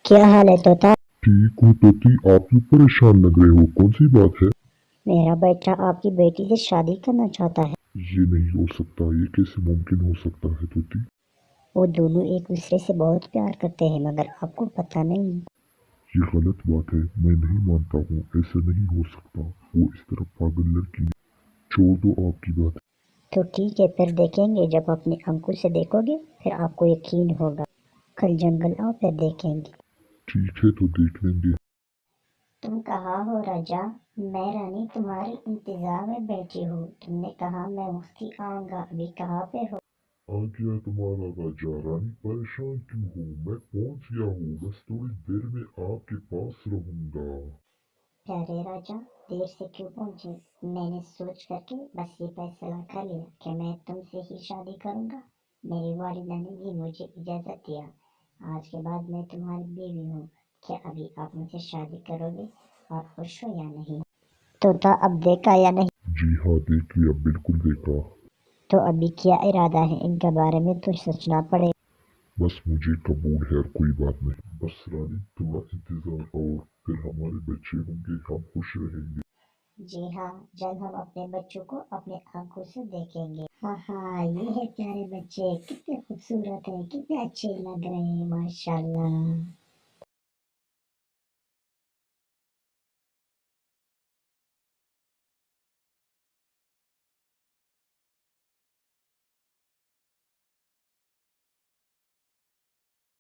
क्या हाल है तोता? ठीक हूँ तोती, आप क्यों परेशान लग रहे हो? कौन सी बात है? मेरा बेटा आपकी बेटी से शादी करना चाहता है। ये नहीं हो सकता, ये कैसे मुमकिन हो सकता है तोती? वो दोनों एक दूसरे से बहुत प्यार करते हैं मगर आपको पता नहीं। ये गलत बात है, मैं नहीं मानता हूँ, ऐसा नहीं हो सकता। वो इस तरह पागल लड़की है। छोड़ दो आपकी बात। तो ठीक है, फिर देखेंगे। जब अपने आंखों से देखोगे फिर आपको यकीन होगा। कल जंगल आओ फिर देखेंगे। ठीक है तो देख लेंगे। तुम कहाँ हो राजा? मैं रानी तुम्हारे इंतजार में बैठी हूँ। तुमने कहा मैं मुफ्ती आऊंगा, अभी कहाँ पे हो? आ गया तुम्हारा राजा। रानी परेशान क्यों हो? मैं पहुंच गया हूँ, बस थोड़ी देर में आपके पास रहूंगा। प्यारे राजा, देर से क्यों पहुंचे? मैंने सोच करके बस ये फैसला कर लिया कि मैं तुमसे ही शादी करूंगा। मेरी वालिदा ने भी मुझे इजाजत दिया। आज के बाद मैं तुम्हारी बीवी हूँ। क्या अभी आप मुझसे शादी करोगे और खुश हो या नहीं? तोता अब देखा या नहीं? जी हाँ, देख लिया, बिल्कुल देखा। तो अभी क्या इरादा है? इनके बारे में तो सोचना पड़ेगा। बस मुझे कबूल है और कोई बात नहीं। बस रानी थोड़ा इंतजार और फिर हमारे बच्चे होंगे, हम खुश रहेंगे। जी हाँ, जल्द हम अपने बच्चों को अपने आंखों से देखेंगे। हाँ हाँ, ये है प्यारे बच्चे, कितने खूबसूरत है, कितने अच्छे लग रहे हैं, माशाल्लाह।